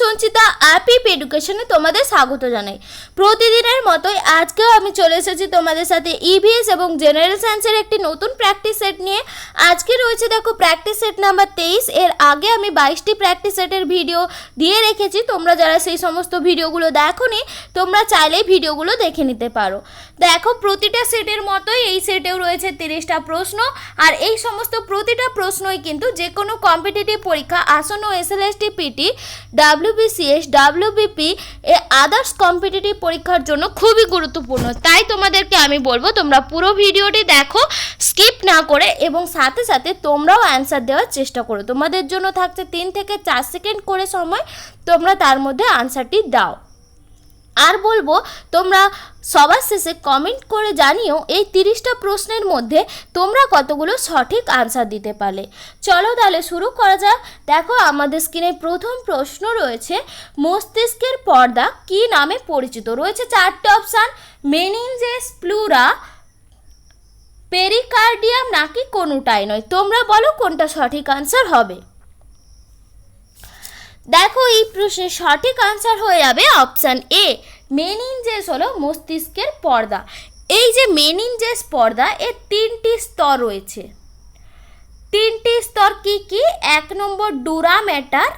সঞ্চিতা অ্যাপিপ এডুকেশনে তোমাদের স্বাগত জানাই। প্রতিদিনের মতোই আজকেও আমি চলে এসেছি তোমাদের সাথে ইভিএস এবং জেনারেল সায়েন্সের একটি নতুন প্র্যাকটিস সেট নিয়ে। আজকে রয়েছে দেখো প্র্যাকটিস সেট নাম্বার 23। এর আগে আমি 22টি প্র্যাকটিস সেটের ভিডিও দিয়ে রেখেছি। তোমরা যারা সেই সমস্ত ভিডিওগুলো দেখোনি তোমরা চাইলেই ভিডিওগুলো দেখে নিতে পারো। দেখো প্রতিটা সেটের মতোই এই সেটেও রয়েছে 30টা প্রশ্ন, আর এই সমস্ত প্রতিটা প্রশ্নই কিন্তু যে কোনো কম্পিটিটিভ পরীক্ষা, আসন্ন এসএলএসটি, পিটি, WBCS, WBP এ আদার্স কম্পিটিটিভ পরীক্ষার জন্য খুবই গুরুত্বপূর্ণ। তাই তোমাদেরকে আমি বলবো তোমরা পুরো ভিডিওটি দেখো স্কিপ না করে, এবং সাথে সাথে তোমরাও অ্যান্সার দেওয়ার চেষ্টা করো। তোমাদের জন্য থাকছে 3 থেকে 4 সেকেন্ড করে সময়, তোমরা তার মধ্যে আনসারটি দাও। আর বলবো তোমরা সবার শেষে কমেন্ট করে জানিও এই 30টা প্রশ্নের মধ্যে তোমরা কতগুলো সঠিক আনসার দিতে পারলে। চলো তাহলে শুরু করা যাক। দেখো আমাদের স্ক্রিনে প্রথম প্রশ্ন রয়েছে, মস্তিষ্কের পর্দা কি নামে পরিচিত? রয়েছে 4টে অপশান, মেনিনজেস, প্লুরা, পেরিকার্ডিয়াম নাকি কোনোটাই নয়। তোমরা বলো কোনটা সঠিক আনসার হবে। দেখো এই প্রশ্নের সঠিক আনসার হয়ে যাবে অপশান এ, মেনিনজেস হলো মস্তিষ্কের পর্দা। এই যে মেনিনজেস পর্দা, এর 3টি স্তর রয়েছে। 3টি স্তর কি কি? 1 নম্বর ডুরা ম্যাটার,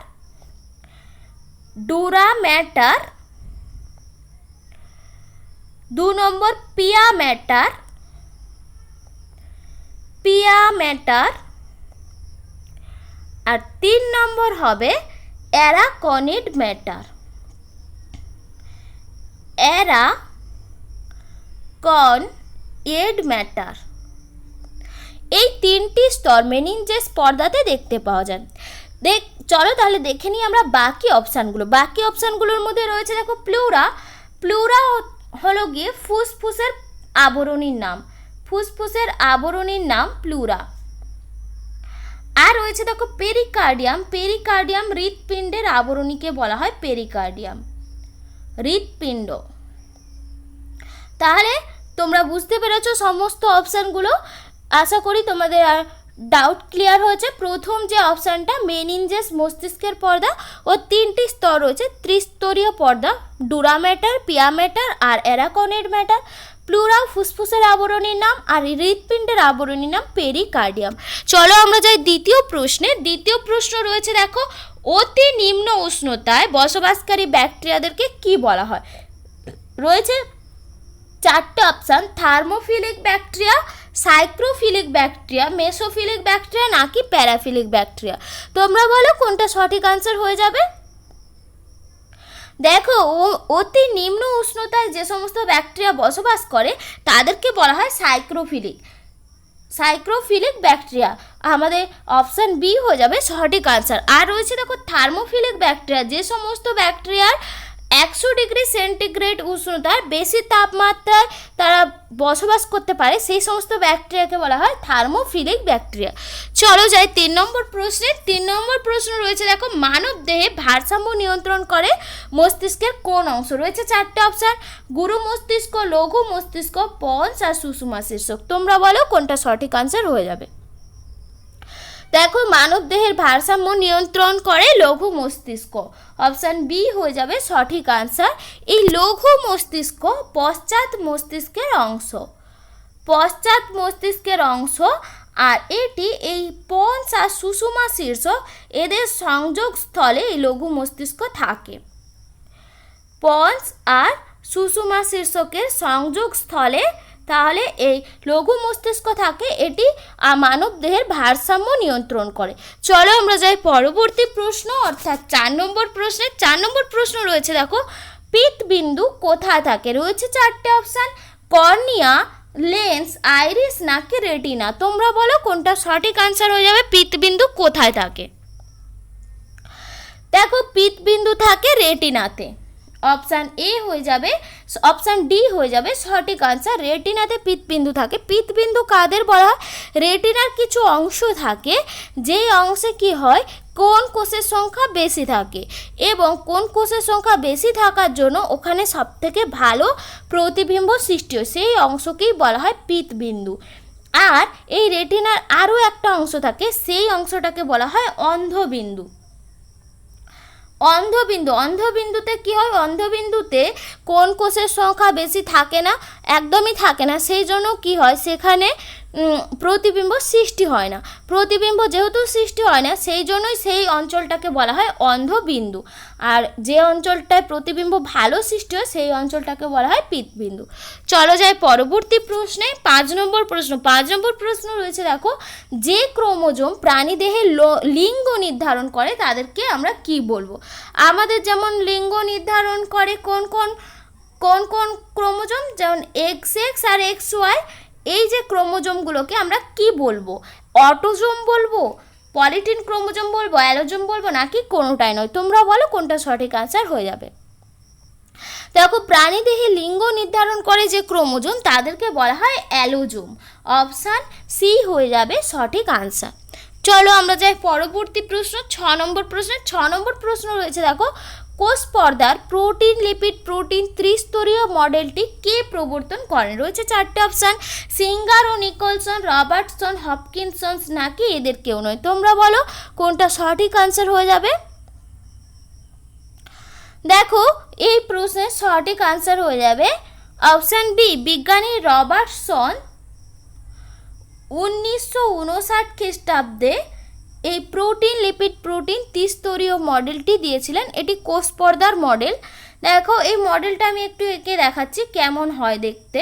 2 নম্বর পিয়া ম্যাটার, আর 3 নম্বর হবে অ্যারাকনিড ম্যাটার। এই 3টি স্তর মেনিনজেস পর্দাতে দেখতে পাওয়া যায়। চলো তাহলে দেখে নিই আমরা বাকি অপশানগুলোর মধ্যে রয়েছে দেখো প্লুরা হলো গিয়ে ফুসফুসের আবরণীর নাম প্লুরা। আর রয়েছে দেখো পেরিকার্ডিয়াম হৃৎপিণ্ডের আবরণীকে বলা হয় হৃৎপিণ্ড। তাহলে তোমরা বুঝতে পেরেছো সমস্ত অপশানগুলো। আশা করি তোমাদের আর ডাউট ক্লিয়ার হয়েছে। প্রথম যে অপশানটা মেনিনজেস মস্তিষ্কের পর্দা, ও 3টি স্তর রয়েছে, ত্রিস্তরীয় পর্দা, ডুরা ম্যাটার, পিয়া ম্যাটার আর অ্যারাকনিড ম্যাটার। প্লুরা ফুসফুসের আবরণীর নাম, আর হৃৎপিণ্ডের আবরণীর নাম পেরিকার্ডিয়াম। চলো আমরা যাই দ্বিতীয় প্রশ্নে। দ্বিতীয় প্রশ্ন রয়েছে দেখো, অতি নিম্ন উষ্ণতায় বসবাসকারী ব্যাকটেরিয়াদেরকে কি বলা হয়? রয়েছে 4টে option, thermophilic bacteria, psychrophilic bacteria, mesophilic bacteria নাকি প্যারাফিলিক ব্যাকটেরিয়া। তোমরা বলো কোনটা সঠিক আনসার হয়ে যাবে। দেখো অতি নিম্ন উষ্ণতায় যে সমস্ত ব্যাকটেরিয়া বসবাস করে তাদেরকে বলা হয় সাইক্রোফিলিক ব্যাকটেরিয়া। আমাদের অপশান বি হয়ে যাবে সঠিক আনসার। আর রয়েছে দেখো থার্মোফিলিক ব্যাকটেরিয়া, যে সমস্ত ব্যাকটেরিয়ার 100 ডিগ্রি সেন্টিগ্রেড উষ্ণতার বেশি তাপমাত্রায় তারা বসবাস করতে পারে, সেই সমস্ত ব্যাকটেরিয়াকে বলা হয় থার্মোফিলিক ব্যাকটেরিয়া। চলো যাই 3 নম্বর প্রশ্নে। 3 নম্বর প্রশ্ন রয়েছে দেখো, মানব দেহে ভারসাম্য নিয়ন্ত্রণ করে মস্তিষ্কের কোন অংশ? রয়েছে 4টে অপশান, গুরু মস্তিষ্ক, লঘু মস্তিষ্ক, পন্স আর সুষুম্না শীর্ষক। তোমরা বলো কোনটা সঠিক আনসার হয়ে যাবে। দেখো মানব দেহের ভারসাম্য নিয়ন্ত্রণ করে লঘু মস্তিষ্ক। অপশান বি হয়ে যাবে সঠিক আনসার। এই লঘু মস্তিষ্ক পশ্চাৎ মস্তিষ্কের অংশ, আর এটি এই পন্স আর সুষুম্না শীর্ষক এদের সংযোগ স্থলে এই লঘু মস্তিষ্ক থাকে। পন্স আর সুষুম্না শীর্ষকের সংযোগ স্থলে তাহলে এই লঘু মস্তিষ্ক থাকে, এটি মানব দেহের ভারসাম্য নিয়ন্ত্রণ করে। চলো আমরা যাই পরবর্তী প্রশ্ন, অর্থাৎ 4 নম্বর প্রশ্নে। 4 নম্বর প্রশ্ন রয়েছে দেখো, পিত্তবিন্দু কোথায় থাকে? রয়েছে 4টে অপশান, কর্নিয়া, লেন্স, আইরিস নাকি রেটিনা। তোমরা বলো কোনটা সঠিক আনসার হয়ে যাবে। পিত্তবিন্দু কোথায় থাকে? দেখো পিত্তবিন্দু থাকে রেটিনাতে। অপশান ডি হয়ে যাবে সঠিক আনসার। রেটিনাতে পিত্তবিন্দু থাকে। পিত্তবিন্দু কাদের বলা হয়? রেটিনার কিছু অংশ থাকে যেই অংশে কি হয়, কোন কোষের সংখ্যা বেশি থাকে, এবং কোন কোষের সংখ্যা বেশি থাকার জন্য ওখানে সবথেকে ভালো প্রতিবিম্ব সৃষ্টি হয়, সেই অংশকেই বলা হয় পিত্তবিন্দু। আর এই রেটিনার আরও একটা অংশ থাকে, সেই অংশটাকে বলা হয় অন্ধবিন্দু। অন্ধবিন্দু, অন্ধবিন্দুতে কি হয়, অন্ধবিন্দুতে কোন কোষের সংখ্যা বেশি থাকে না, একদমই থাকে না, সেই জন্য কি হয় সেখানে প্রতিবিম্ব সৃষ্টি হয় না। প্রতিবিম্ব যেহেতু সৃষ্টি হয় না, সেই জন্যই সেই অঞ্চলটাকে বলা হয় অন্ধবিন্দু। আর যে অঞ্চলটায় প্রতিবিম্ব ভালো সৃষ্টি হয় সেই অঞ্চলটাকে বলা হয় পীতবিন্দু। চলো যাই পরবর্তী প্রশ্নে, 5 নম্বর প্রশ্ন। 5 নম্বর প্রশ্ন রয়েছে দেখো, যে ক্রোমোজোম প্রাণীদেহে লিঙ্গ নির্ধারণ করে তাদেরকে আমরা কি বলবো? আমাদের যেমন লিঙ্গ নির্ধারণ করে কোন কোন কোন কোন ক্রোমোজোম, যেমন XX আর XY, এই যে ক্রোমোজোমগুলোকে আমরা কি বলবো? অটোজোম বলবো, পলিটিন ক্রোমোজোম বলবো, অ্যালোজোম বলবো, নাকি কোনোটাই নয়? তোমরা বলো কোনটা সঠিক আনসার হয়ে যাবে। দেখো, প্রাণীদেহে লিঙ্গ নির্ধারণ করে যে ক্রোমোজোম তাদেরকে বলা হয় অ্যালোজোম। অপশান সি হয়ে যাবে সঠিক আনসার। চলো আমরা যাই পরবর্তী প্রশ্ন, 6 নম্বর প্রশ্ন। 6 নম্বর প্রশ্ন রয়েছে দেখো, কোষ পর্দার প্রোটিন লিপিড প্রোটিন ত্রিস্তরীয় মডেলটি কে প্রবর্তন করেন? রয়েছে 4টে অপশান, সিঙ্গার ও নিকলসন, রবার্টসন, হপকিনসন, নাকি এদের কেউ নয়? তোমরা বলো কোনটা সঠিক আনসার হয়ে যাবে। দেখো, এই প্রশ্নের সঠিক আনসার হয়ে যাবে অপশান বি, বিজ্ঞানী রবার্টসন 1959 খ্রিস্টাব্দে এই প্রোটিন লিপিড প্রোটিন ত্রিস্তরীয় মডেলটি দিয়েছিলেন। এটি কোষ পর্দার মডেল। দেখো, এই মডেলটা আমি একটু এঁকে দেখাচ্ছি কেমন হয় দেখতে।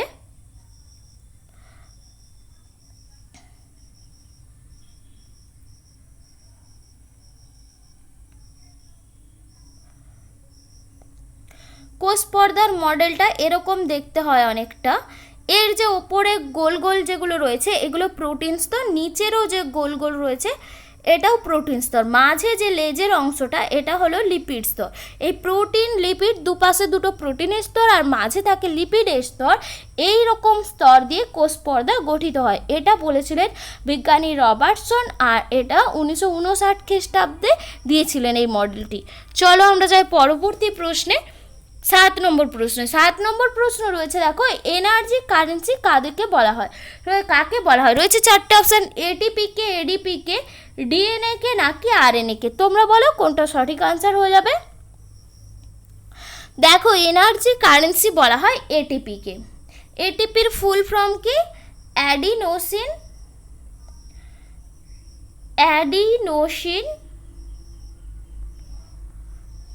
কোষ পর্দার মডেলটা এরকম দেখতে হয় অনেকটা। এর যে ওপরে গোল গোল যেগুলো রয়েছে এগুলো প্রোটিন স্তর, নিচেরও যে গোল গোল রয়েছে এটাও প্রোটিন স্তর, মাঝে যে লেজের অংশটা এটা হলো লিপিড স্তর। এই প্রোটিন লিপিড দুপাশে দুটো প্রোটিনের স্তর আর মাঝে থাকে লিপিডের স্তর, এই রকম স্তর দিয়ে কোষ পর্দা গঠিত হয়। এটা বলেছিলেন বিজ্ঞানী রবার্টসন, আর এটা 1959 খ্রিস্টাব্দে দিয়েছিলেন এই মডেলটি। চলো আমরা যাই পরবর্তী প্রশ্নে, 7 নম্বর প্রশ্ন। 7 নম্বর প্রশ্ন রয়েছে দেখো, এনার্জি কারেন্সি কাদেরকে বলা হয়? কাকে বলা হয়? রয়েছে 4টে অপশান, এটিপিকে, এডিপিকে, ডিএনএকে, নাকি আরএনএকে? তোমরা বলো কোনটা সঠিক আনসার হয়ে যাবে। দেখো, এনার্জি কারেন্সি বলা হয় এটিপিকে। এটিপির ফুল ফর্ম কি? Adenosine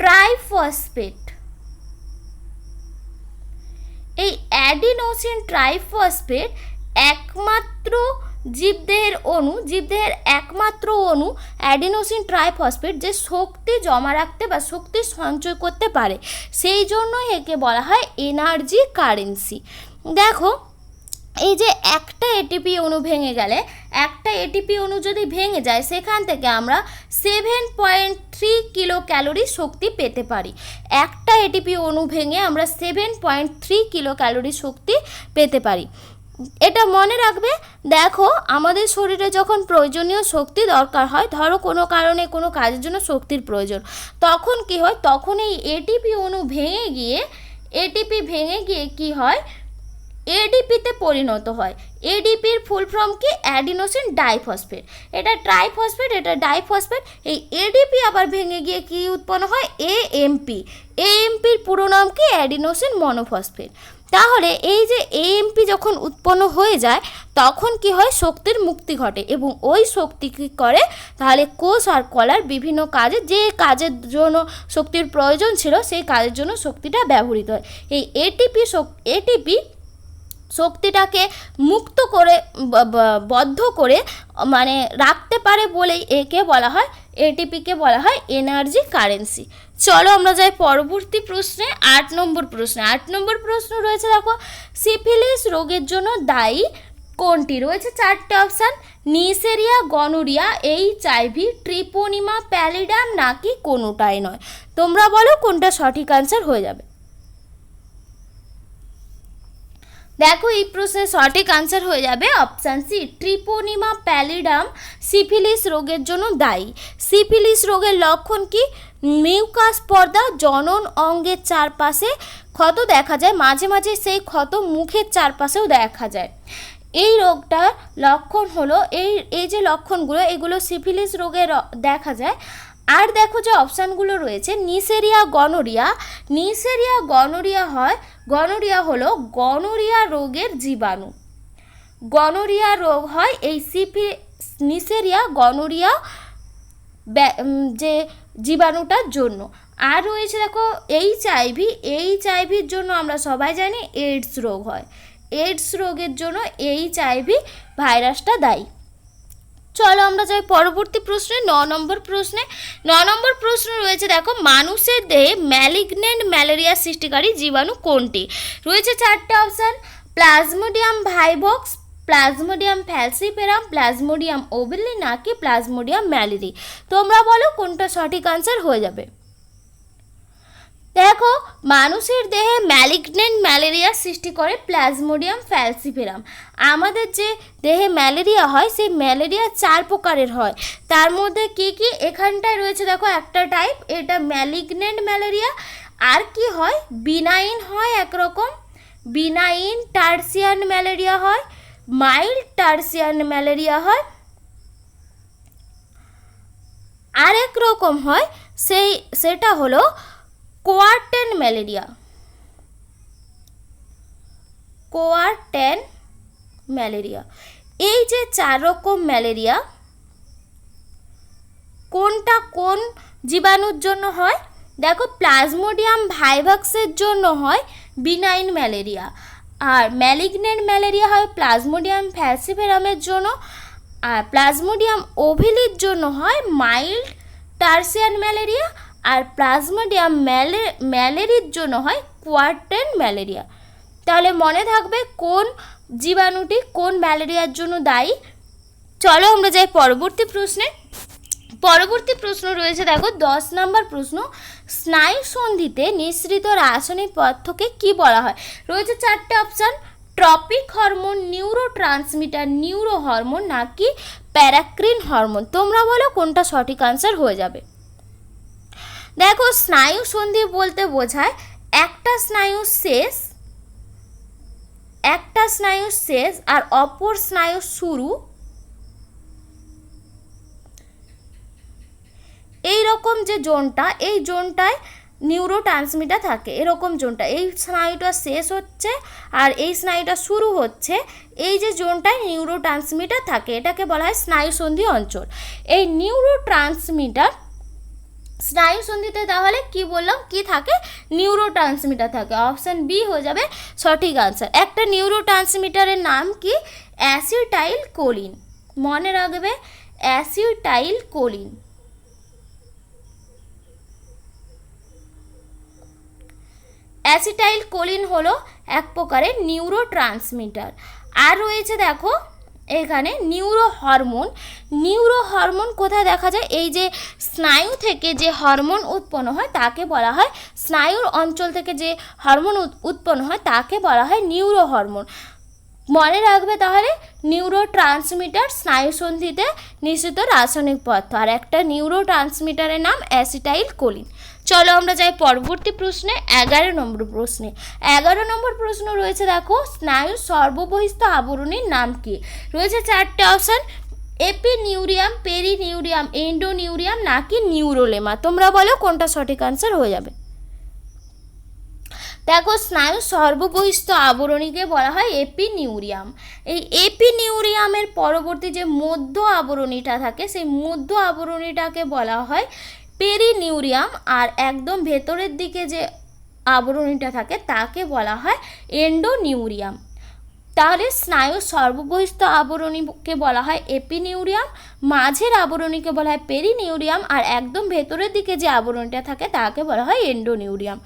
triphosphate. এই অ্যাডিনোসিন ট্রাইফসফেট একমাত্র জীবদেহের একমাত্র অণু অ্যাডিনোসিন ট্রাইফসফেট যে শক্তি জমা রাখতে বা শক্তি সঞ্চয় করতে পারে, সেই জন্যই একে বলা হয় এনার্জি কারেন্সি। দেখো, এই যে একটা এটিপি অণু ভেঙে গেলে, একটা এটিপি অণু যদি ভেঙে যায় সেখান থেকে আমরা 7.3 কিলো ক্যালোরি শক্তি পেতে পারি। একটা এটিপি অণু ভেঙে আমরা 7.3 কিলো ক্যালোরি শক্তি পেতে পারি। এটা মনে রাখবে। দেখো, আমাদের শরীরে যখন প্রয়োজনীয় শক্তি দরকার হয়, ধরো কোনো কারণে কোনো কাজের জন্য শক্তির প্রয়োজন, তখন কি হয়, তখন এই এটিপি অণু ভেঙে গিয়ে কি হয়, এডিপিতে পরিণত হয়। এডিপির ফুল ফর্ম কি? Adenosine diphosphate. এটা ট্রাইফসফেট, এটা ডাইফসফেট। এই এডিপি আবার ভেঙে গিয়ে কি উৎপন্ন হয়? এএমপি। এএমপির পুরো নাম কি? Adenosine monophosphate. তাহলে এই যে এএমপি যখন উৎপন্ন হয়ে যায় তখন কি হয়? শক্তির মুক্তি ঘটে, এবং ওই শক্তি কী করে, তাহলে কোষ আর কলার বিভিন্ন কাজে, যে কাজের জন্য শক্তির প্রয়োজন ছিল সেই কাজের জন্য শক্তিটা ব্যবহৃত হয়। এই এটিপি শক্তিটাকে মুক্ত করে বদ্ধ করে মানে রাখতে পারে বলেই একে বলা হয়, এটিপিকে বলা হয় এনার্জি কারেন্সি। চলো আমরা যাই পরবর্তী প্রশ্নে, 8 নম্বর প্রশ্নে। 8 নম্বর প্রশ্ন রয়েছে দেখো, সিফিলিস রোগের জন্য দায়ী কোনটি? রয়েছে 4টে option, Neisseria, gonorrhoea, HIV, ট্রিপোনিমা pallidum, নাকি কোনোটাই নয়? তোমরা বলো কোনটা সঠিক আনসার হয়ে যাবে। দেখো, এই প্রশ্নের সঠিক আনসার হয়ে যাবে অপশান সি, ট্রিপোনিমা প্যালিডাম সিফিলিস রোগের জন্য দায়ী। সিফিলিস রোগের লক্ষণ কি? মিউকাস পর্দা, জনন অঙ্গের চারপাশে ক্ষত দেখা যায়, মাঝে মাঝে সেই ক্ষত মুখের চারপাশেও দেখা যায়। এই রোগটার লক্ষণ হলো এই যে লক্ষণগুলো, এগুলো সিফিলিস রোগের দেখা যায়। আর দেখো যে অপশানগুলো রয়েছে, নিসেরিয়া গনোরিয়া। নিসেরিয়া গনোরিয়া হলো গনোরিয়া রোগের জীবাণু। গনোরিয়া রোগ হয় এই নিসেরিয়া গনোরিয়া যে জীবাণুটার জন্য। আর রয়েছে দেখো এইচআইভির জন্য আমরা সবাই জানি এইডস রোগ হয়। এইডস রোগের জন্য এইচআইভি ভাইরাসটা দায়ী। চলো আমরা যাই পরবর্তী প্রশ্নে, 9 নম্বর প্রশ্নে। 9 নম্বর প্রশ্ন রয়েছে দেখো, মানুষের দেহে ম্যালিগন্যান্ট ম্যালেরিয়া সৃষ্টিকারী জীবাণু কোনটি? রয়েছে 4টে option, Plasmodium vivax, Plasmodium falciparum, Plasmodium ovale নাকি প্লাজমোডিয়াম ম্যালেরি। তোমরা বলো কোনটা সঠিক আনসার হয়ে যাবে। দেখো, মানুষের দেহে ম্যালিগন্যান্ট ম্যালেরিয়া সৃষ্টি করে প্লাজমোডিয়াম ফ্যালসিপেরাম। আমাদের যে দেহে ম্যালেরিয়া হয় সেই ম্যালেরিয়া 4 প্রকারের হয়। তার মধ্যে কি কি এখানটায় রয়েছে দেখো, একটা টাইপ, এটা ম্যালিগন্যান্ট ম্যালেরিয়া। আর কি হয়, বিনাইন হয় একরকম, বিনাইন টার্সিয়ান ম্যালেরিয়া হয়, মাইল্ড টার্সিয়ান ম্যালেরিয়া হয়, আরেক রকম হয় সেটা হলো কোয়ার্টেন ম্যালেরিয়া। কোয়ার্টেন ম্যালেরিয়া। এই যে 4 রকম ম্যালেরিয়া কোনটা কোন জীবাণুর জন্য হয়? দেখো, প্লাজমোডিয়াম ভাইভাক্সের জন্য হয় বিনাইন ম্যালেরিয়া, আর ম্যালিগন্যান্ট ম্যালেরিয়া হয় প্লাজমোডিয়াম ফ্যালসিপেরামের জন্য, আর প্লাজমোডিয়াম ওভেলির জন্য হয় মাইল্ড টার্সিয়ান ম্যালেরিয়া, আর প্লাজমোডিয়াম ম্যালেরির জন্য হয় কোয়ার্টেন ম্যালেরিয়া। তাহলে মনে থাকবে কোন জীবাণুটি কোন ম্যালেরিয়ার জন্য দায়ী। চলো আমরা যাই পরবর্তী প্রশ্নে। পরবর্তী প্রশ্ন রয়েছে দেখো, 10 নম্বর প্রশ্ন, স্নায়ু সন্ধিতে নিঃসৃত রাসায়নিক পদার্থকে কি বলা হয়? রয়েছে 4টে option, tropic hormone, neurotransmitter, neurohormone নাকি প্যারাক্রিন হরমোন। তোমরা বলো কোনটা সঠিক আনসার হয়ে যাবে। দেখো, স্নায়ু সন্ধি বলতে বোঝায় একটা স্নায়ু শেষ আর অপর স্নায়ু শুরু, এই রকম যে জোনটা, এই জোনটায় নিউরো ট্রান্সমিটার থাকে। এরকম জোনটা, এই স্নায়ুটা শেষ হচ্ছে আর এই স্নায়ুটা শুরু হচ্ছে, এই যে জোনটায় নিউরো ট্রান্সমিটার থাকে এটাকে বলা হয় স্নায়ুসন্ধি অঞ্চল। এই নিউরো ট্রান্সমিটার স্নায়ু সন্ধিতে তাহলে কি বললাম, কি থাকে? নিউরো ট্রান্সমিটার থাকে। অপশান বি হয়ে যাবে সঠিক আনসার। একটা নিউরো ট্রান্সমিটারের নাম কি? Acetylcholine. মনে রাখবে, অ্যাসিটাইল কোলিন। অ্যাসিটাইল কোলিন হলো এক প্রকারের নিউরো ট্রান্সমিটার। আর রয়েছে দেখো এখানে নিউরো হরমোন কোথায় দেখা যায়? এই যে স্নায়ু থেকে যে হরমোন উৎপন্ন হয় তাকে বলা হয়, স্নায়ুর অঞ্চল থেকে যে হরমোন উৎপন্ন হয় তাকে বলা হয় নিউরো হরমোন। মনে রাখবে তাহলে, নিউরো ট্রান্সমিটার স্নায়ুসন্ধিতে নিঃসৃত রাসায়নিক পদার্থ, আর একটা নিউরো ট্রান্সমিটারের নাম অ্যাসিটাইল কোলিন। চলো আমরা যাই পরবর্তী প্রশ্নে, 11 নম্বর প্রশ্নে। 11 নম্বর প্রশ্ন রয়েছে দেখো, স্নায়ুর সর্ববহিস্থ আবরণীর নাম কি? রয়েছে 4টে অপশান, এপিনিউরিয়াম, পেরিনিউরিয়াম, এন্ডোনিউরিয়াম নাকি নিউরোলেমা। তোমরা বলো কোনটা সঠিক আনসার হয়ে যাবে। দেখো, স্নায়ুর সর্ববহিস্থ আবরণীকে বলা হয় এপিনিউরিয়াম। এই এপিনিউরিয়ামের পরবর্তী যে মধ্য আবরণীটা থাকে সেই মধ্য আবরণীটাকে বলা হয় পেরিনিউরিয়াম, আর একদম ভেতরের দিকে যে আবরণীটা থাকে তাকে বলা হয় এন্ডোনিউরিয়াম। তাহলে স্নায়ুর সর্ববহিস্থ আবরণীকে বলা হয় এপিনিউরিয়াম, মাঝের আবরণীকে বলা হয় পেরিনিউরিয়াম, আর একদম ভেতরের দিকে যে আবরণীটা থাকে তাকে বলা হয় এন্ডোনিউরিয়াম।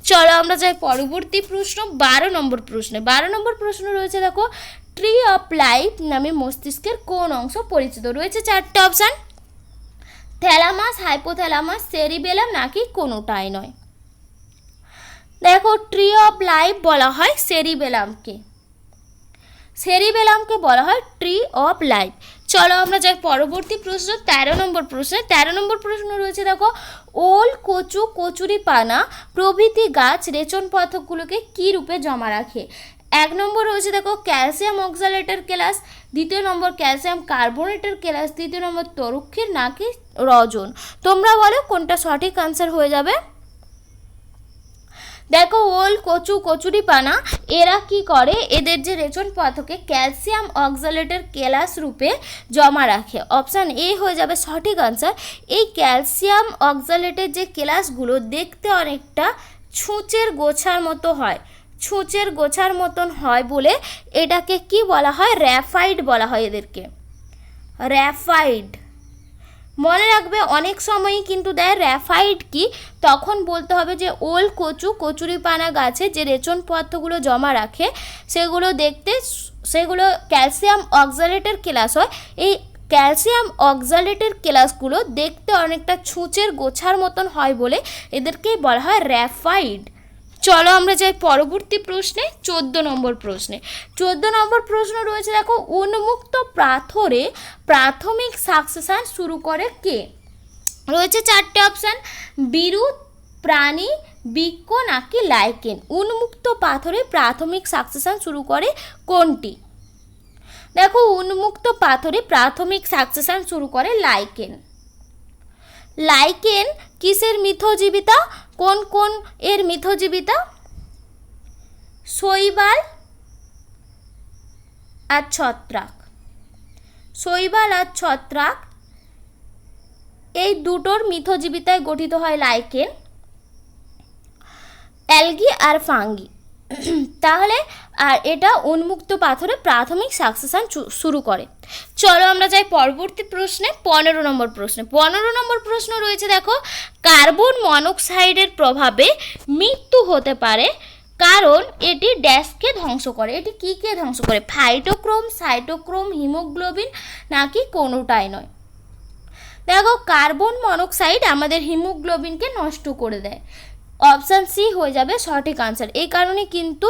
চলো আমরা যাই পরবর্তী প্রশ্ন, 12 নম্বর প্রশ্নে। 12 নম্বর প্রশ্ন রয়েছে দেখো, ট্রি অফ লাইফ নামে মস্তিষ্কের কোন অংশ পরিচিত? রয়েছে 4টে অপশান, থ্যালামাস, হাইপোথ্যালামাস, সেরিবেলাম নাকি কোনোটাই নয়। দেখো, ট্রি অফ লাইফ বলা হয় সেরিবেলামকে বলা হয় ট্রি অফ লাইফ। চলো আমরা যাই পরবর্তী প্রশ্ন, 13 নম্বর প্রশ্নে। 13 নম্বর প্রশ্ন রয়েছে দেখো, ওল, কচু, কচুরিপানা প্রভৃতি গাছ রেচন পদার্থগুলোকে কী রূপে জমা রাখে? এক নম্বর রয়েছে দেখো ক্যালসিয়াম অক্সালেটের কেলাস, দ্বিতীয় নম্বর ক্যালসিয়াম কার্বোনেটের কেলাস, তৃতীয় নম্বর তরুক্ষীর নাকি রজন। তোমরা বলো কোনটা সঠিক আনসার হয়ে যাবে। দেখো ওল, কচু, কচুরিপানা এরা কি করে, এদের যে রেচন পদার্থকে ক্যালসিয়াম অক্সালেটের কেলাস রূপে জমা রাখে। অপশান এ হয়ে যাবে সঠিক আনসার। এই ক্যালসিয়াম অক্সালেটের যে কেলাসগুলো দেখতে অনেকটা ছুঁচের গোছার মতো হয়, ছুঁচের গোছার মতন হয় বলে এটাকে কি বলা হয়, র্যাফাইড বলা হয় এদেরকে, র্যাফাইড। মনে রাখবে অনেক সময়ই কিন্তু দেয় র্যাফাইড কি, তখন বলতে হবে যে ওল, কচু, কচুরিপানা গাছে যে রেচন পদার্থগুলো জমা রাখে সেগুলো দেখতে, সেগুলো ক্যালসিয়াম অক্সালেটের কেলাস হয়। এই ক্যালসিয়াম অক্সালেটের কেলাসগুলো দেখতে অনেকটা ছুঁচের গোছার মতন হয় বলে এদেরকেই বলা হয় র্যাফাইড। চলো আমরা যাই পরবর্তী প্রশ্নে, 14 নম্বর প্রশ্নে। 14 নম্বর প্রশ্ন রয়েছে দেখো উন্মুক্ত পাথরে প্রাথমিক সাকসেশন শুরু করে কে। রয়েছে 4টে অপশান, বিরুৎ, প্রাণী, বৃক্ষ নাকি লাইকেন। উন্মুক্ত পাথরে প্রাথমিক সাকসেশন শুরু করে কোনটি। দেখো উন্মুক্ত পাথরে প্রাথমিক সাকসেশন শুরু করে লাইকেন। লাইকেন কিসের মিথজীবিতা, কোন কোন এর মিথজীবিতা, শৈবাল আর ছত্রাক। শৈবাল আর ছত্রাক এই দুটোর মিথজীবিতায় গঠিত হয় লাইকেন, অ্যালগি আর ফাঙ্গি। তাহলে আর এটা উন্মুক্ত পাথরে প্রাথমিক সাকসেশন শুরু করে। চলো আমরা যাই পরবর্তী প্রশ্নে, 15 নম্বর প্রশ্নে। 15 নম্বর প্রশ্ন রয়েছে দেখো কার্বন মনোক্সাইডের প্রভাবে মৃত্যু হতে পারে কারণ এটি ড্যাশকে ধ্বংস করে। এটি কী কে ধ্বংস করে, ফাইটোক্রোম, সাইটোক্রোম, হিমোগ্লোবিন নাকি কোনোটাই নয়। দেখো কার্বন মনোক্সাইড আমাদের হিমোগ্লোবিনকে নষ্ট করে দেয়। অপশান সি হয়ে যাবে সঠিক আনসার। এই কারণে কিন্তু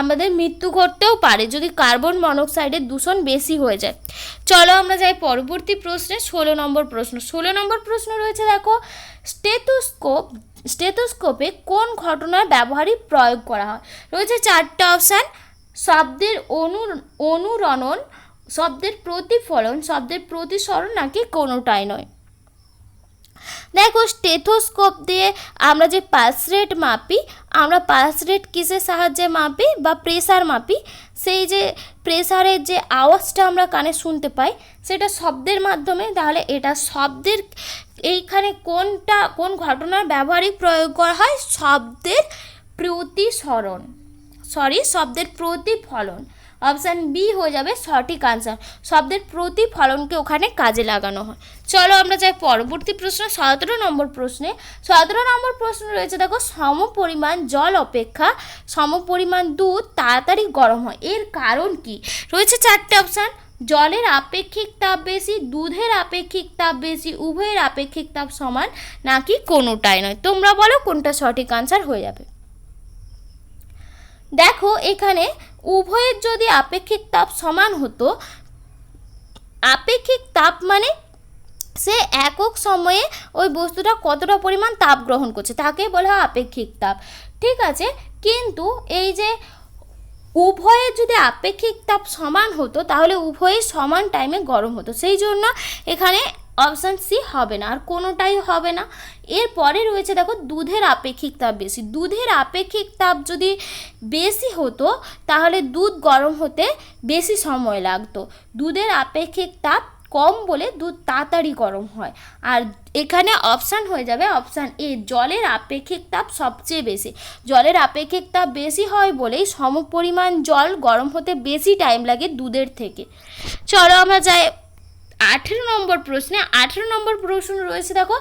আমাদের মৃত্যু ঘটতেও পারে যদি কার্বন মনোক্সাইডের দূষণ বেশি হয়ে যায়। চলো আমরা যাই পরবর্তী প্রশ্নে, 16 নম্বর প্রশ্ন। 16 নম্বর প্রশ্ন রয়েছে দেখো স্টেথোস্কোপে কোন ঘটনার ব্যবহারিক প্রয়োগ করা হয়। রয়েছে 4টে অপশান, শব্দের অনুরণন, শব্দের প্রতিফলন, শব্দের প্রতিসরণ নাকি কোনোটাই নয়। দেখো স্টেথোস্কোপ দিয়ে আমরা যে পালস রেট মাপি, আমরা পালস রেট কিসের সাহায্যে মাপি বা প্রেসার মাপি, সেই যে প্রেসারের যে আওয়াজটা আমরা কানে শুনতে পাই সেটা শব্দের মাধ্যমে। তাহলে এটা শব্দের, এইখানে কোন ঘটনার ব্যবহারিক প্রয়োগ করা হয়, শব্দের প্রতিসরণ, শব্দের প্রতিফলন। অপশান বি হয়ে যাবে সঠিক আনসার। শব্দের প্রতিফলনকে ওখানে কাজে লাগানো হয়। চলো আমরা যাই পরবর্তী প্রশ্ন, 17 নম্বর প্রশ্নে। 17 নম্বর প্রশ্ন রয়েছে দেখো সমপরিমাণ জল অপেক্ষা সমপরিমাণ দুধ তাড়াতাড়ি গরম হয়, এর কারণ কি। রয়েছে 4টে অপশান, জলের আপেক্ষিক তাপ বেশি, দুধের আপেক্ষিক তাপ বেশি, উভয়ের আপেক্ষিক তাপ সমান নাকি কোনোটাই নয়। তোমরা বলো কোনটা সঠিক আনসার হয়ে যাবে। দেখো এখানে উভয়ের যদি আপেক্ষিক তাপ সমান হতো, আপেক্ষিক তাপ মানে সে একক সময়ে ওই বস্তুটা কতটা পরিমাণ তাপ গ্রহণ করছে তাকে বলা হয় আপেক্ষিক তাপ, ঠিক আছে। কিন্তু এই যে উভয়ের যদি আপেক্ষিক তাপ সমান হতো তাহলে উভয়ের সমান টাইমে গরম হতো, সেই জন্য এখানে অপশান সি হবে না, আর কোনোটাই হবে না। এরপরে রয়েছে দেখো দুধের আপেক্ষিক তাপ বেশি। দুধের আপেক্ষিক তাপ যদি বেশি হতো তাহলে দুধ গরম হতে বেশি সময় লাগতো। দুধের আপেক্ষিক তাপ কম বলে দুধ তাড়াতাড়ি গরম হয়। আর এখানে অপশান হয়ে যাবে অপশান এ, জলের আপেক্ষিক তাপ সবচেয়ে বেশি। জলের আপেক্ষিক তাপ বেশি হয় বলেই সমপরিমাণ জল গরম হতে বেশি টাইম লাগে দুধের থেকে। চলো আমরা যাই 18 নম্বর প্রশ্নে। 18 নম্বর প্রশ্ন রয়েছে দেখো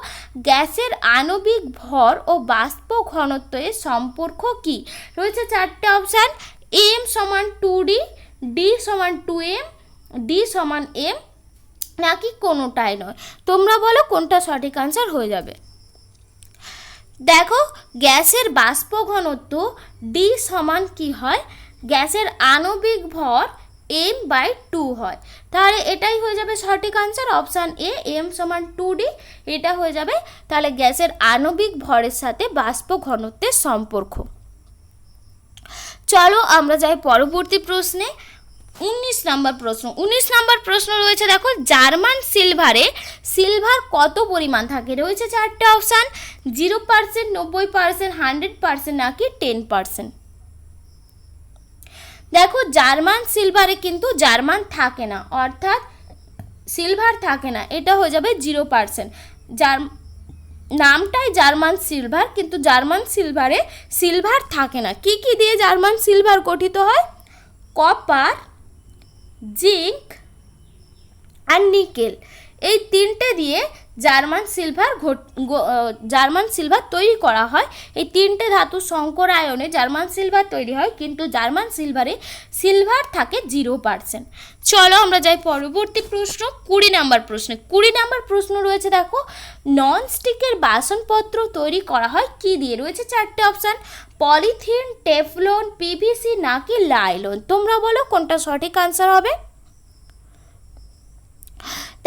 গ্যাসের আণবিক ভর ও বাষ্প ঘনত্বের সম্পর্ক কি। রয়েছে 4টে অপশান, এম সমান 2D, ডি সমান 2m, ডি সমান m নাকি কোনোটাই নয়। তোমরা বলো কোনটা সঠিক আনসার হয়ে যাবে। দেখো গ্যাসের বাষ্প ঘনত্ব ডি সমান কি হয়, গ্যাসের আণবিক ভর m/2 হয়। তাহলে এটাই হয়ে যাবে সঠিক আনসার অপশান এ, m সমান 2D। এটা হয়ে যাবে তাহলে গ্যাসের আণবিক ভরের সাথে বাষ্প ঘনত্বের সম্পর্ক। চলো আমরা যাই পরবর্তী প্রশ্নে। 19 নম্বর প্রশ্ন। 19 নম্বর প্রশ্ন রয়েছে দেখো, জার্মান সিলভারে সিলভার কত পরিমাণ থাকে? রয়েছে চারটে অপশান, 0%, 90%, 100% নাকি 10%। দেখো জার্মান সিলভারে কিন্তু জার্মান থাকে না, অর্থাৎ সিলভার থাকে না, এটা হয়ে যাবে 0%। নামটাই জার্মান সিলভার, কিন্তু জার্মান সিলভারে সিলভার থাকে না। কি কি দিয়ে জার্মান সিলভার গঠিত হয়? কপার, জিঙ্ক আর নিকেল, এই তিনটে দিয়ে জার্মান সিলভার তৈরি করা হয়। এই তিনটে ধাতু সংকরায়নে জার্মান সিলভার তৈরি হয়, কিন্তু জার্মান সিলভারে সিলভার থাকে 0%। চলো আমরা যাই পরবর্তী প্রশ্ন, 20 নম্বর প্রশ্নে। 20 নম্বর প্রশ্ন রয়েছে দেখো, নন স্টিকের বাসনপত্র তৈরি করা হয় কি দিয়ে? রয়েছে চারটে অপশান, পলিথিন, টেফলন, পিভিসি নাকি লাইলন। তোমরা বলো কোনটা সঠিক আনসার হবে?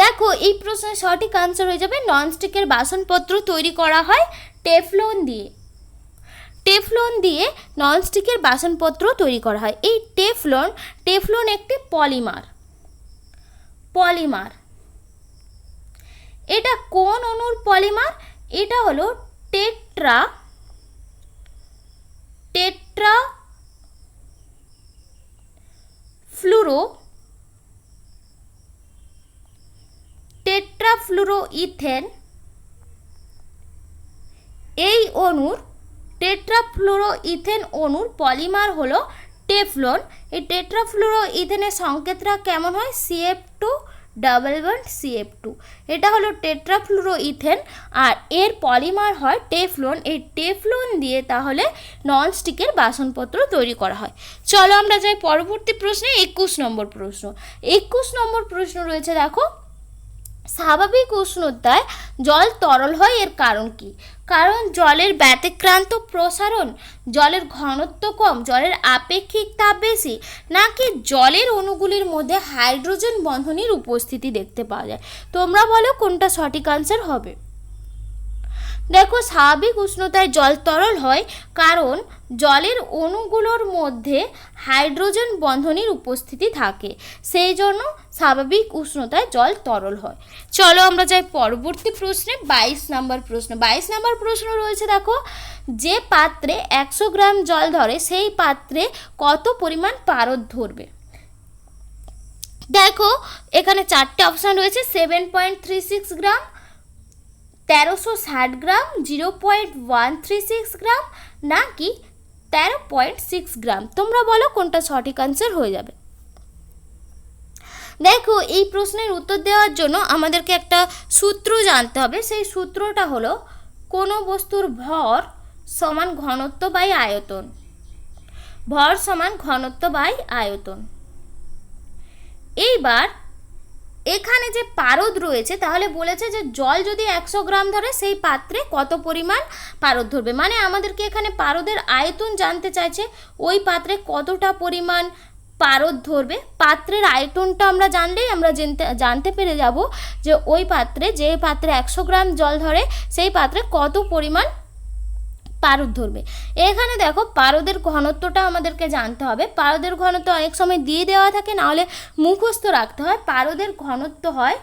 দেখো এই প্রশ্নের সঠিক আনসার হয়ে যাবে, ননস্টিকের বাসনপত্র তৈরি করা হয় টেফলন দিয়ে। টেফলন দিয়ে ননস্টিকের বাসনপত্র তৈরি করা হয়। এই টেফলন একটি পলিমার। এটা কোন অণুর পলিমার? এটা হলো টেট্রা টেট্রাফ্লুরোইথেন। এই টেট্রাফ্লুরোইথেন অণুর পলিমার হলো টেফলন। এই টেট্রাফ্লুরোইথেনের সংকেতটা কেমন হয়? CF2 double bond CF2। এটা হলো টেট্রাফ্লুরোইথেন, আর এর পলিমার হয় টেফলন। এই টেফলন দিয়ে তাহলে ননস্টিকের বাসনপত্র তৈরি করা হয়। চলো আমরা যাই পরবর্তী প্রশ্নে, 21 নম্বর প্রশ্ন। 21 নম্বর প্রশ্ন রয়েছে দেখো, স্বাভাবিক উষ্ণতায় জল তরল হয়, এর কারণ কি? কারণ জলের ব্যতিক্রান্ত প্রসারণ, জলের ঘনত্ব কম, জলের আপেক্ষিক তাপ বেশি, নাকি জলের অণুগুলির মধ্যে হাইড্রোজেন বন্ধনীর উপস্থিতি দেখতে পাওয়া যায়। তোমরা বলো কোনটা সঠিক আনসার হবে? দেখো স্বাভাবিক উষ্ণতায় জল তরল হয় কারণ জলের অণুগুলোর মধ্যে হাইড্রোজেন বন্ধনীর উপস্থিতি থাকে, সেই জন্য স্বাভাবিক উষ্ণতায় জল তরল হয়। চলো আমরা যাই পরবর্তী প্রশ্নে, 22 নম্বর প্রশ্ন। 22 নম্বর প্রশ্ন রয়েছে দেখো, যে পাত্রে 100 গ্রাম জল ধরে সেই পাত্রে কত পরিমাণ পারদ ধরবে? দেখো এখানে চারটে অপশান রয়েছে, 7.36 গ্রাম, 1360 গ্রাম, 0.136 গ্রাম নাকি 13.6 গ্রাম। তোমরা বলো কোনটা সঠিক আনসার হয়ে যাবে? দেখো এই প্রশ্নের উত্তর দেওয়ার জন্য আমাদেরকে একটা সূত্র জানতে হবে। সেই সূত্রটা হলো, কোনো বস্তুর ভর সমান ঘনত্ব বাই আয়তন। ভর সমান ঘনত্ব বাই আয়তন। এইবার এখানে যে পারদ রয়েছে, তাহলে বলেছে যে জল যদি 100 গ্রাম ধরে সেই পাত্রে কত পরিমাণ পারদ ধরবে, মানে আমাদেরকে এখানে পারদের আয়তন জানতে চাইছে, ওই পাত্রে কতটা পরিমাণ পারদ ধরবে। পাত্রের আয়তনটা আমরা জানলেই আমরা জানতে পেরে যাব যে ওই পাত্রে, যে পাত্রে 100 গ্রাম জল ধরে সেই পাত্রে কত পরিমাণ পারদ ধরবে। এখানে দেখো পারদের ঘনত্বটা আমাদেরকে জানতে হবে। পারদের ঘনত্ব অনেক সময় দিয়ে দেওয়া থাকে, নাহলে মুখস্থ রাখতে হয়। পারদের ঘনত্ব হয়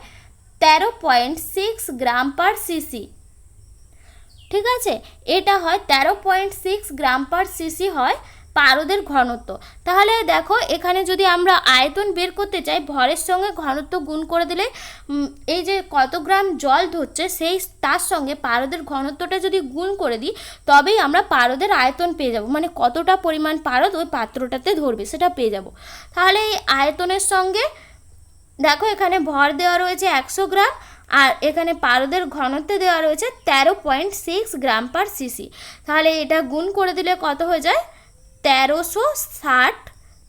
13.6 গ্রাম পার সিসি। ঠিক আছে, এটা হয় 13.6 গ্রাম পার সিসি হয় পারদের ঘনত্ব। তাহলে দেখো এখানে যদি আমরা আয়তন বের করতে চাই, ভরের সঙ্গে ঘনত্ব গুণ করে দিলে এই যে কত গ্রাম জল ধরছে সেই তার সঙ্গে পারদের ঘনত্বটা যদি গুণ করে দিই, তবেই আমরা পারদের আয়তন পেয়ে যাব, মানে কতটা পরিমাণ পারদ ওই পাত্রটাতে ধরবে সেটা পেয়ে যাব। তাহলে এই আয়তনের সঙ্গে দেখো এখানে ভর দেওয়া রয়েছে 100 গ্রাম, আর এখানে পারদের ঘনত্ব দেওয়া রয়েছে 13.6 গ্রাম পার সিসি। তাহলে এটা গুণ করে দিলে কত হয়ে যায়? 1360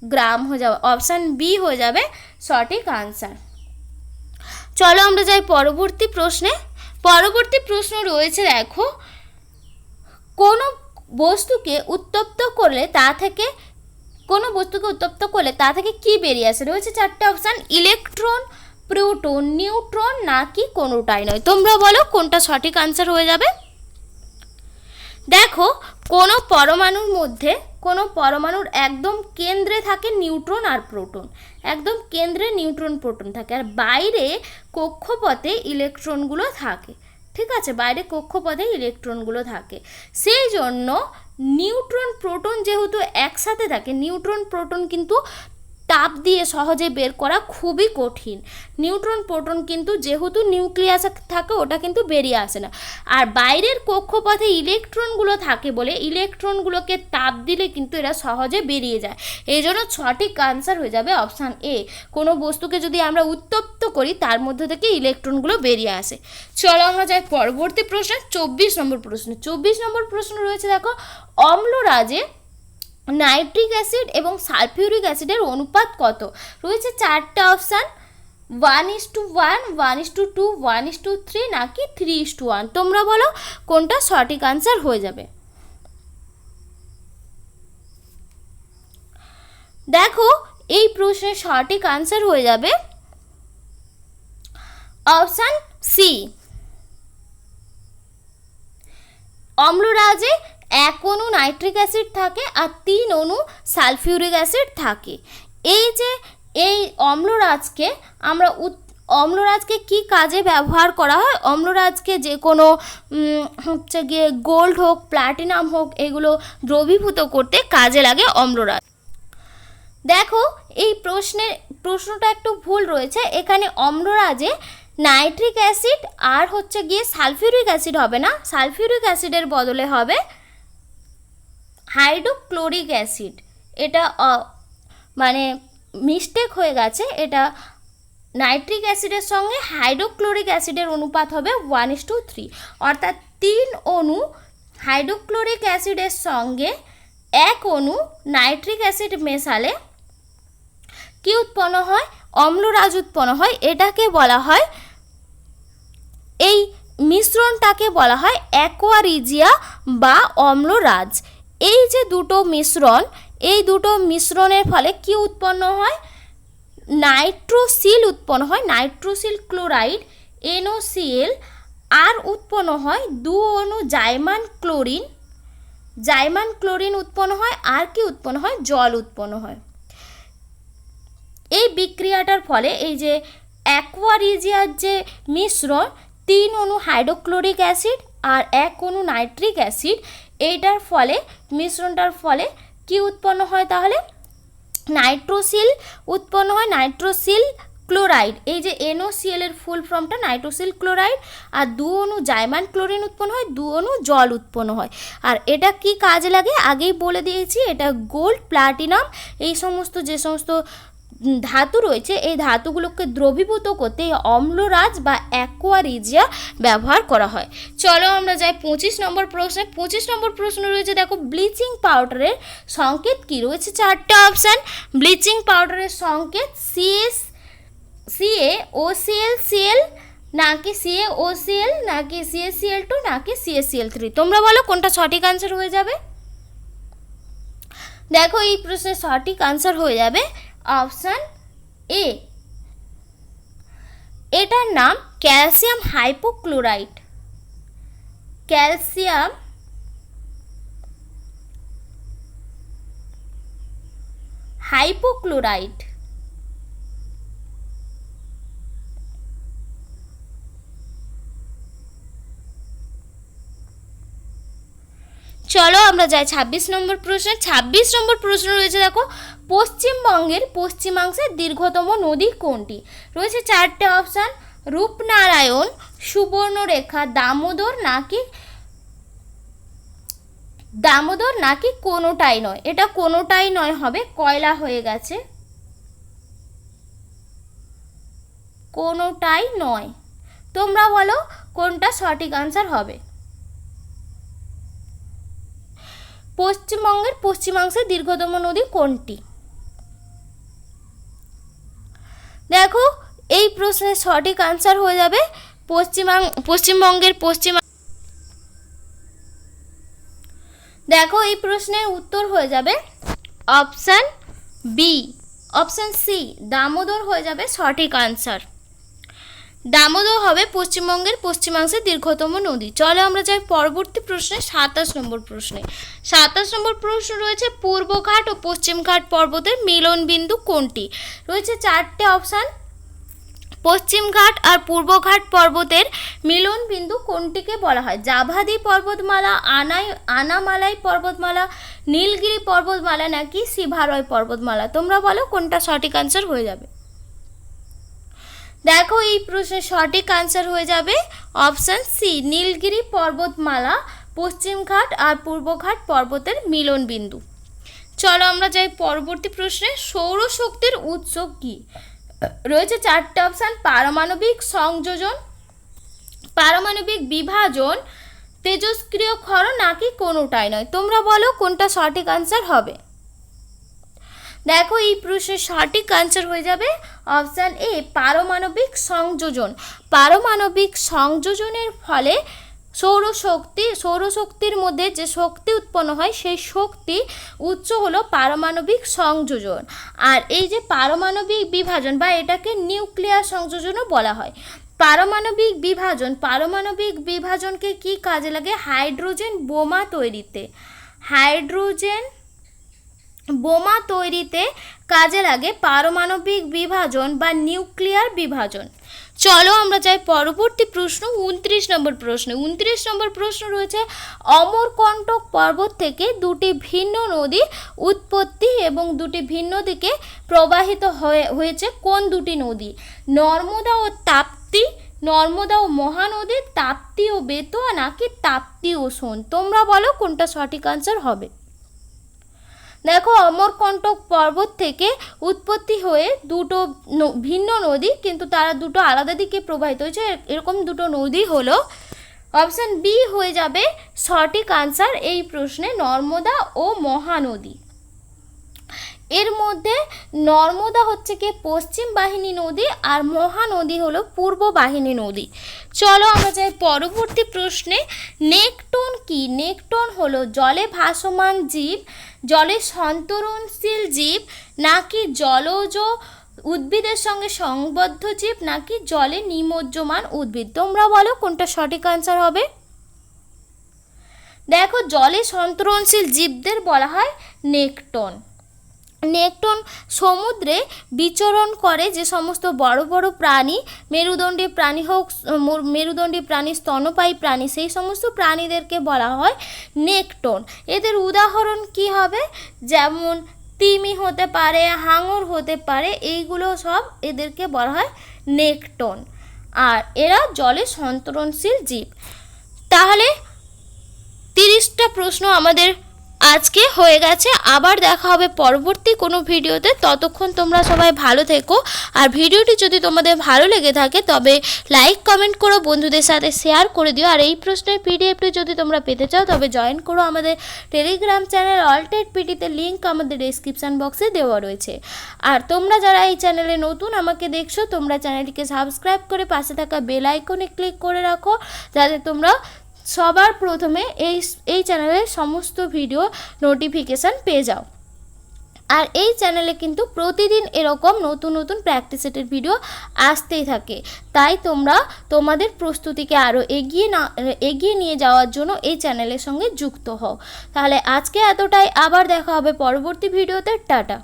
গ্রাম হয়ে যাবে। অপশান বি হয়ে যাবে সঠিক আনসার। চলো আমরা যাই পরবর্তী প্রশ্নে। পরবর্তী প্রশ্ন রয়েছে দেখো, কোনো বস্তুকে উত্তপ্ত করলে তা থেকে কি বেরিয়ে আসে? রয়েছে চারটে অপশান, ইলেকট্রন, প্রোটন, নিউট্রন নাকি কোনোটাই নয়। তোমরা বলো কোনটা সঠিক আনসার হয়ে যাবে? দেখো কোনো পরমাণুর মধ্যে কোনো পরমাণুর একদম কেন্দ্রে থাকে নিউট্রন আর প্রোটন, একদম কেন্দ্রে নিউট্রন প্রোটন থাকে, আর বাইরে কক্ষপথে ইলেকট্রনগুলো থাকে। ঠিক আছে, বাইরে কক্ষপথে ইলেকট্রনগুলো থাকে। সেই জন্য নিউট্রন প্রোটন যেহেতু একসাথে থাকে, নিউট্রন প্রোটন কিন্তু তাপ দিয়ে সহজে বের করা খুবই কঠিন। নিউট্রন প্রোটন কিন্তু যেহেতু নিউক্লিয়াসে থাকে ওটা কিন্তু বেরিয়ে আসে না, আর বাইরের কক্ষপথে ইলেকট্রনগুলো থাকে বলে ইলেকট্রনগুলোকে তাপ দিলে কিন্তু এরা সহজে বেরিয়ে যায়। এই জন্য সঠিক আনসার হয়ে যাবে অপশান এ। কোনো বস্তুকে যদি আমরা উত্তপ্ত করি তার মধ্যে থেকে ইলেকট্রনগুলো বেরিয়ে আসে। চলো আমরা যাই পরবর্তী প্রশ্ন, 24 নম্বর প্রশ্ন। 24 নম্বর প্রশ্ন রয়েছে, দেখো অম্লরাজে নাইট্রিক অ্যাসিড এবং সালফিউরিক অ্যাসিডের অনুপাত কত? রয়েছে 4টে অপশান, 1:1, 1:2, 1:3 নাকি 3:1। তোমরা বলো কোনটা সঠিক আনসার হয়ে যাবে। দেখো এই প্রশ্নের সঠিক আনসার হয়ে যাবে অপশান সি। অম্লরাজে 1 অণু নাইট্রিক অ্যাসিড থাকে আর 3 অণু সালফিউরিক অ্যাসিড থাকে। এই অম্লরাজকে কি কাজে ব্যবহার করা হয়? অম্লরাজকে যে কোনো হচ্ছে গিয়ে গোল্ড হোক, প্লাটিনাম হোক, এগুলো দ্রবীভূত করতে কাজে লাগে অম্লরাজ। দেখো এই প্রশ্নটা একটু ভুল রয়েছে, এখানে অম্লরাজে নাইট্রিক অ্যাসিড আর হচ্ছে গিয়ে সালফিউরিক অ্যাসিড হবে না, সালফিউরিক অ্যাসিডের বদলে হবে হাইড্রোক্লোরিক অ্যাসিড। এটা মানে মিস্টেক হয়ে গেছে, এটা নাইট্রিক অ্যাসিডের সঙ্গে হাইড্রোক্লোরিক অ্যাসিডের অনুপাত হবে 1:3, অর্থাৎ 3 অণু হাইড্রোক্লোরিক অ্যাসিডের সঙ্গে 1 অণু নাইট্রিক অ্যাসিড মেশালে কি উৎপন্ন হয়? অম্লরাজ উৎপন্ন হয়। এটাকে বলা হয়, এই মিশ্রণটাকে বলা হয় অ্যাকোয়ারিজিয়া বা অম্লরাজ। এই যে দুটো মিশ্রণ, এই দুটো মিশ্রণের ফলে কি উৎপন্ন হয়? নাইট্রোসিল উৎপন্ন হয়, নাইট্রোসিল ক্লোরাইড NOCl, আর উৎপন্ন হয় 2 অণু জাইমান ক্লোরিন উৎপন্ন হয়, আর কি উৎপন্ন হয়? জল উৎপন্ন হয়। এই বিক্রিয়াটার ফলে এই যে অ্যাকোয়ারিজিয়ার যে মিশ্রণ, 3 অণু হাইড্রোক্লোরিক অ্যাসিড আর 1 অণু নাইট্রিক অ্যাসিড, এইটার ফলে মিশ্রণটার ফলে কি উৎপন্ন হয়? তাহলে নাইট্রোসিল উৎপন্ন হয়, নাইট্রোসিল ক্লোরাইড। এই যে NOCl এর ফুল ফর্মটা নাইট্রোসিল ক্লোরাইড, আর 2 অণু জাইমান ক্লোরিন উৎপন্ন হয়, 2 অণু জল উৎপন্ন হয়। আর এটা কি কাজে লাগে আগেই বলে দিয়েছি, এটা গোল্ড, প্লাটিনাম, এই সমস্ত যে সমস্ত ধাতু রয়েছে এই ধাতুগুলোকে দ্রবীভূত করতে অম্লরাজ বা অ্যাকোয়ারিজিয়া ব্যবহার করা হয়। চলো আমরা যাই 25 নম্বর প্রশ্নে। 25 নম্বর প্রশ্ন রয়েছে, দেখো ব্লিচিং পাউডারের সংকেত কি? রয়েছে 4টে অপশান। ব্লিচিং পাউডারের সংকেত CaOCl নাকি CaOCl নাকি CaCl2 নাকি CaCl3। তোমরা বলো কোনটা সঠিক আনসার হয়ে যাবে। দেখো এই প্রশ্নের সঠিক আনসার হয়ে যাবে অপশান এ। এটার নাম ক্যালসিয়াম হাইপোক্লোরাইট। Calcium hypochlorite. চলো আমরা যাই 26 নম্বর প্রশ্নে। 26 নম্বর প্রশ্ন রয়েছে, দেখো পশ্চিমবঙ্গের পশ্চিমাংশের দীর্ঘতম নদী কোনটি? রয়েছে 4টে অপশান, রূপনারায়ণ, সুবর্ণরেখা, দামোদর নাকি কোনোটাই নয়। এটা কোনোটাই নয় হবে, কয়লা হয়ে গেছে, কোনোটাই নয়। তোমরা বলো কোনটা সঠিক আনসার হবে। পশ্চিমবঙ্গের পশ্চিমাংশের দীর্ঘতম নদী কোনটি? দেখো এই প্রশ্নের সঠিক আনসার হয়ে যাবে পশ্চিমবঙ্গের দেখো এই প্রশ্নের উত্তর হয়ে যাবে option B, option C, Damodar হয়ে যাবে সঠিক আনসার। দামোদর হবে পশ্চিমবঙ্গের পশ্চিমাংশের দীর্ঘতম নদী। চলো আমরা যাই পরবর্তী প্রশ্নে, 27 নম্বর প্রশ্নে। 27 নম্বর প্রশ্ন রয়েছে পূর্বঘাট ও পশ্চিমঘাট পর্বতের মিলনবিন্দু কোনটি? রয়েছে 4টে অপশান। পশ্চিমঘাট আর পূর্বঘাট পর্বতের মিলনবিন্দু কোনটিকে বলা হয়? জাভাদি পর্বতমালা, আনামালাই পর্বতমালা, নীলগিরি পর্বতমালা নাকি সিভারয় পর্বতমালা? তোমরা বলো কোনটা সঠিক আনসার হয়ে যাবে। দেখো এই প্রশ্নের সঠিক আনসার হয়ে যাবে অপশান সি, নীলগিরি পর্বতমালা পশ্চিমঘাট আর পূর্বঘাট পর্বতের মিলনবিন্দু। চলো আমরা যাই পরবর্তী প্রশ্নে। সৌরশক্তির উৎস কি? রয়েছে 4টে অপশান। পারমাণবিক সংযোজন, পারমাণবিক বিভাজন, তেজস্ক্রিয় ক্ষরণ নাকি কোনোটাই নয়? তোমরা বলো কোনটা সঠিক আনসার হবে। দেখো এই প্রশ্নের সঠিক আনসার হয়ে যাবে অপশান এ, পারমাণবিক সংযোজন। পারমাণবিক সংযোজনের ফলে সৌরশক্তির মধ্যে যে শক্তি উৎপন্ন হয় সেই শক্তি উৎস হলো পারমাণবিক সংযোজন। আর এই যে পারমাণবিক বিভাজন বা এটাকে নিউক্লিয়ার সংযোজনও বলা হয়। পারমাণবিক বিভাজনকে কি কাজে লাগে? হাইড্রোজেন বোমা তৈরিতে, হাইড্রোজেন বোমা তৈরিতে কাজে লাগে পারমাণবিক বিভাজন বা নিউক্লিয়ার বিভাজন। চলো আমরা যাই পরবর্তী প্রশ্ন, 29 নম্বর প্রশ্ন। 29 নম্বর প্রশ্ন রয়েছে অমরকণ্টক পর্বত থেকে দুটি ভিন্ন নদী উৎপত্তি এবং দুটি ভিন্ন দিকে প্রবাহিত হয়েছে কোন দুটি নদী? নর্মদা ও তাপ্তি, নর্মদা ও মহানদী, তাপ্তি ও বেতোয়া নাকি তাপ্তি ও সোন? তোমরা বলো কোনটা সঠিক আনসার হবে। দেখো অমরকণ্টক পর্বত থেকে উৎপত্তি হয়ে দুটো ভিন্ন নদী, কিন্তু তারা দুটো আলাদা দিকে প্রবাহিত হয়েছে, এরকম দুটো নদী হলো অপশান বি হয়ে যাবে সঠিক আনসার এই প্রশ্নে, নর্মদা ও মহানদী। এর মধ্যে নর্মদা হচ্ছে কি পশ্চিম বাহিনী নদী আর মহানদী হলো পূর্ব বাহিনী নদী। চলো আমরা যাই পরবর্তী প্রশ্নে। নেকটন কি? নেকটন হলো জলে ভাসমান জীব, জলে সন্তরণশীল জীব নাকি জলজ উদ্ভিদের সঙ্গে সংবদ্ধ জীব নাকি জলে নিমজ্জমান উদ্ভিদ? তোমরা বলো কোনটা সঠিক আনসার হবে। দেখো জলে সন্তরণশীল জীবদের বলা হয় নেকটন। নেকটন সমুদ্রে বিচরণ করে যে সমস্ত বড় বড় প্রাণী, মেরুদণ্ডী প্রাণী হোক, মেরুদণ্ডী প্রাণী, স্তন্যপায়ী প্রাণী, সেই সমস্ত প্রাণীদেরকে বলা হয় নেকটন। এদের উদাহরণ কি হবে? যেমন তিমি হতে পারে, হাঙর হতে পারে, এইগুলো সব এদেরকে বলা হয় নেকটন। আর এরা জলে সন্তরণশীল জীব। তাহলে 30টা প্রশ্ন আমাদের আজকে হয়ে গেছে। আবার দেখা হবে পরবর্তী কোনো ভিডিওতে। ততক্ষণ তোমরা সবাই ভালো থেকো। আর ভিডিওটি যদি তোমাদের ভালো লেগে থাকে তবে লাইক কমেন্ট করো, বন্ধুদের সাথে শেয়ার করে দিও। আর এই প্রশ্নের পিডিএফটি যদি তোমরা পেতে চাও তবে জয়েন করো আমাদের টেলিগ্রাম চ্যানেল অলটেড পিটিতে, লিঙ্ক আমাদের ডেসক্রিপশান বক্সে দেওয়া রয়েছে। আর তোমরা যারা এই চ্যানেলে নতুন আমাকে দেখছো, তোমরা চ্যানেলটিকে সাবস্ক্রাইব করে পাশে থাকা বেল আইকনে ক্লিক করে রাখো, যাতে তোমরা সবার প্রথমে এই চ্যানেলের সমস্ত ভিডিও নোটিফিকেশান পেয়ে যাও। আর এই চ্যানেলে কিন্তু প্রতিদিন এরকম নতুন নতুন প্র্যাকটিস সেটের ভিডিও আসতেই থাকে। তাই তোমরা তোমাদের প্রস্তুতিকে আরও এগিয়ে নিয়ে যাওয়ার জন্য এই চ্যানেলের সঙ্গে যুক্ত হও। তাহলে আজকে এতটাই, আবার দেখা হবে পরবর্তী ভিডিওতে। টাটা।